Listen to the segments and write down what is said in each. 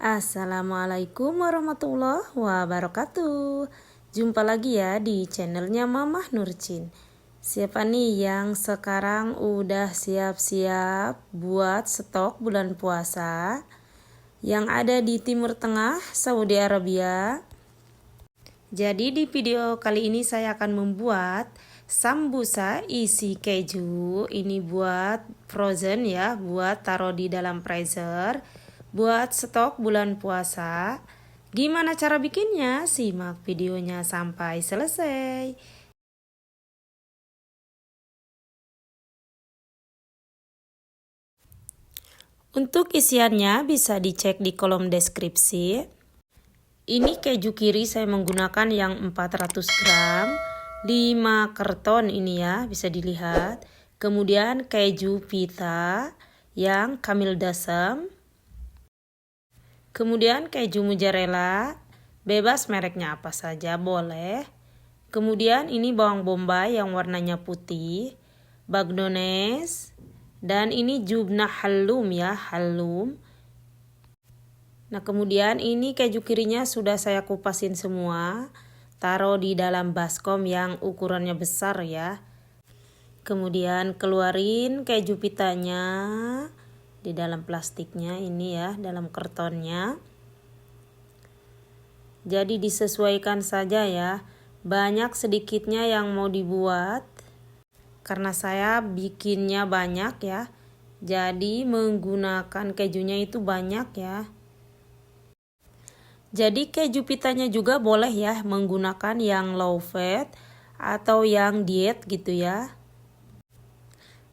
Assalamualaikum warahmatullahi wabarakatuh. Jumpa lagi ya di channelnya Mamah Nurcin. Siapa nih yang sekarang udah siap-siap buat stok bulan puasa yang ada di Timur Tengah, Saudi Arabia? Jadi di video kali ini saya akan membuat sambusa isi keju. Ini buat frozen ya, buat taruh di dalam freezer, buat stok bulan puasa. Gimana cara bikinnya? Simak videonya sampai selesai. Untuk isiannya bisa dicek di kolom deskripsi. Ini keju kiri saya menggunakan yang 400 gram, 5 karton ini ya, bisa dilihat. Kemudian keju pita yang Kamil Dasam. Kemudian keju mozzarella, bebas mereknya apa saja boleh. Kemudian ini bawang bombay yang warnanya putih, bagdones, dan ini jubna halum ya, halum. Nah kemudian ini keju kirinya sudah saya kupasin semua, taruh di dalam baskom yang ukurannya besar ya. Kemudian keluarin keju pitanya di dalam plastiknya ini ya, dalam kartonnya. Jadi disesuaikan saja ya, banyak sedikitnya yang mau dibuat. Karena saya bikinnya banyak ya, jadi menggunakan kejunya itu banyak ya. Jadi keju pitanya juga boleh ya menggunakan yang low fat atau yang diet gitu ya.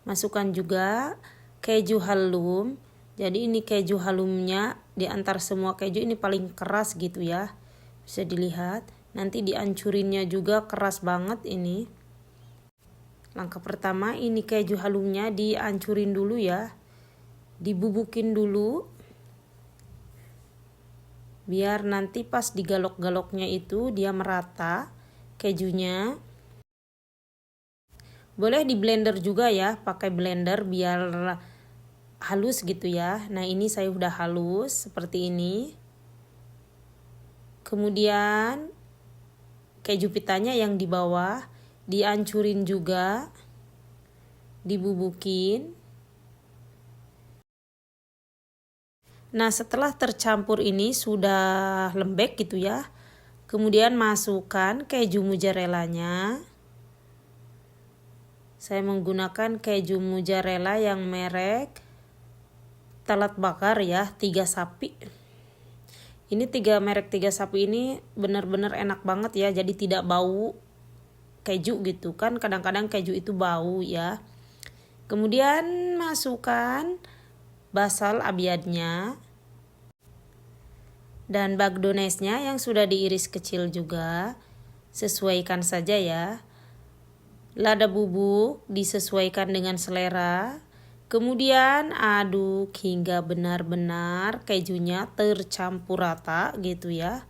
Masukkan juga keju halum. Jadi ini keju halumnya di antara semua keju ini paling keras gitu ya. Bisa dilihat. Nanti dihancurinnya juga keras banget ini. Langkah pertama ini keju halumnya dihancurin dulu ya. Dibubukin dulu. Biar nanti pas digalok-galoknya itu dia merata kejunya. Boleh di blender juga ya, pakai blender biar halus gitu ya. Nah ini saya udah halus seperti ini. Kemudian keju pitanya yang di bawah dihancurin juga, dibubukin. Nah setelah tercampur ini sudah lembek gitu ya. Kemudian masukkan keju mozzarellanya. Saya menggunakan keju mozzarella yang merek Telat Bakar ya, 3 sapi. Ini merek 3 sapi ini benar-benar enak banget ya, jadi tidak bau keju gitu kan, kadang-kadang keju itu bau ya. Kemudian masukkan basal abiadnya dan bagdonesnya yang sudah diiris kecil juga, sesuaikan saja ya. Lada bubuk disesuaikan dengan selera. Kemudian aduk hingga benar-benar kejunya tercampur rata gitu ya.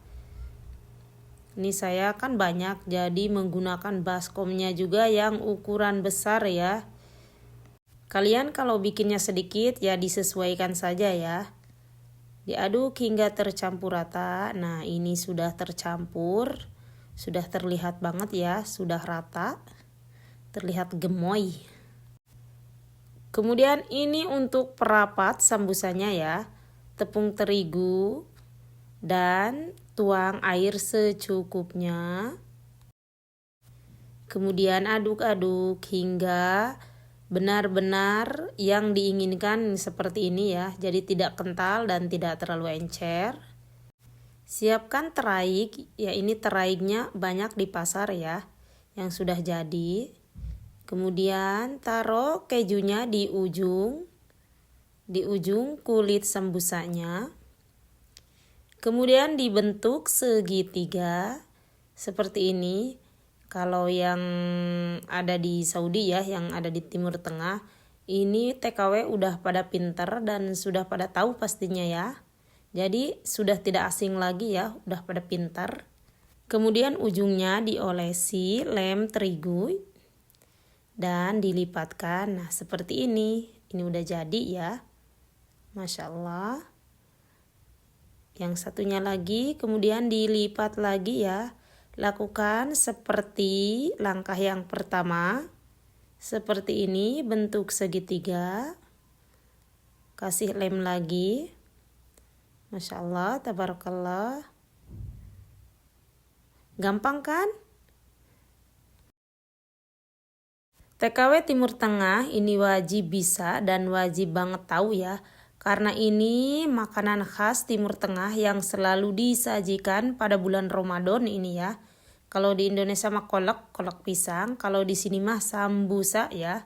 Ini saya kan banyak jadi menggunakan baskomnya juga yang ukuran besar ya. Kalian kalau bikinnya sedikit ya disesuaikan saja ya. Diaduk hingga tercampur rata. Nah ini sudah tercampur. Sudah terlihat banget ya, sudah rata. Terlihat gemoy. Kemudian ini untuk perapat sambusanya ya. Tepung terigu dan tuang air secukupnya. Kemudian aduk-aduk hingga benar-benar yang diinginkan seperti ini ya. Jadi tidak kental dan tidak terlalu encer. Siapkan teraik, ya ini teraiknya banyak di pasar ya, yang sudah jadi. Kemudian taruh kejunya di ujung kulit sambusanya. Kemudian dibentuk segitiga seperti ini. Kalau yang ada di Saudi ya, yang ada di Timur Tengah, ini TKW udah pada pintar dan sudah pada tahu pastinya ya. Jadi sudah tidak asing lagi ya, udah pada pintar. Kemudian ujungnya diolesi lem terigu dan dilipatkan. Nah seperti ini udah jadi ya. Masya Allah. Yang satunya lagi, kemudian dilipat lagi ya. Lakukan seperti langkah yang pertama. Seperti ini bentuk segitiga. Kasih lem lagi. Masya Allah, tabarakallah. Gampang kan? TKW Timur Tengah ini wajib bisa dan wajib banget tahu ya. Karena ini makanan khas Timur Tengah yang selalu disajikan pada bulan Ramadan ini ya. Kalau di Indonesia mah kolak pisang. Kalau di sini mah sambusa ya.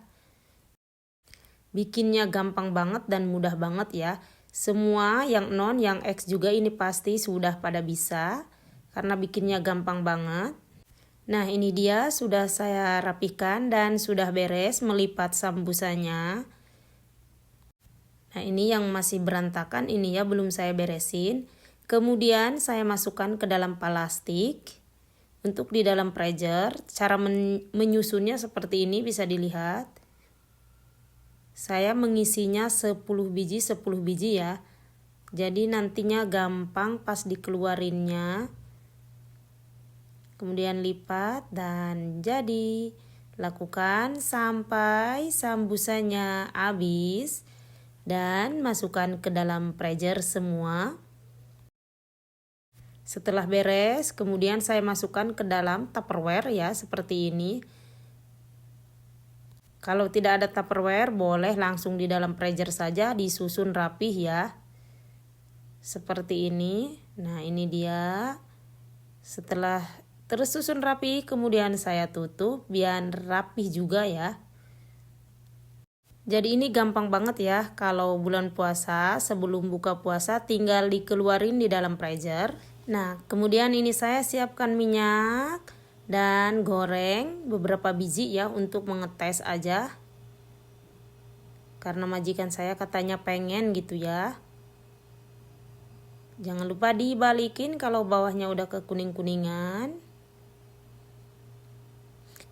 Bikinnya gampang banget dan mudah banget ya. Semua yang non, yang X juga ini pasti sudah pada bisa. Karena bikinnya gampang banget. Nah ini dia sudah saya rapikan dan sudah beres melipat sambusanya. Nah ini yang masih berantakan ini ya belum saya beresin. Kemudian saya masukkan ke dalam plastik untuk di dalam freezer. Cara menyusunnya seperti ini bisa dilihat. Saya mengisinya 10 biji ya. Jadi nantinya gampang pas dikeluarinnya. Kemudian lipat dan jadi. Lakukan sampai sambusanya habis. Dan masukkan ke dalam freezer semua. Setelah beres, kemudian saya masukkan ke dalam Tupperware ya, seperti ini. Kalau tidak ada Tupperware, boleh langsung di dalam freezer saja, disusun rapih ya. Seperti ini. Nah, ini dia. Setelah tersusun rapi, kemudian saya tutup biar rapih juga ya. Jadi ini gampang banget ya, kalau bulan puasa sebelum buka puasa tinggal dikeluarin di dalam freezer. Nah kemudian ini saya siapkan minyak dan goreng beberapa biji ya untuk mengetes aja. Karena majikan saya katanya pengen gitu ya. Jangan lupa dibalikin kalau bawahnya udah kekuning-kuningan.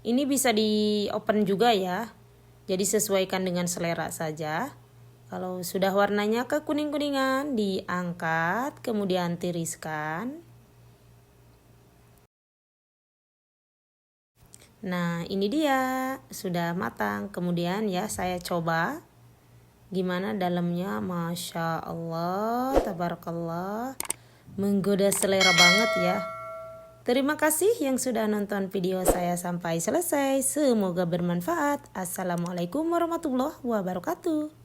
Ini bisa di open juga ya. Jadi sesuaikan dengan selera saja. Kalau sudah warnanya kekuning-kuningan, diangkat, kemudian tiriskan. Nah, ini dia, sudah matang. Kemudian ya saya coba. Gimana dalamnya? Masya Allah, tabarakallah. Menggoda selera banget ya. Terima kasih yang sudah nonton video saya sampai selesai. Semoga bermanfaat. Assalamualaikum warahmatullahi wabarakatuh.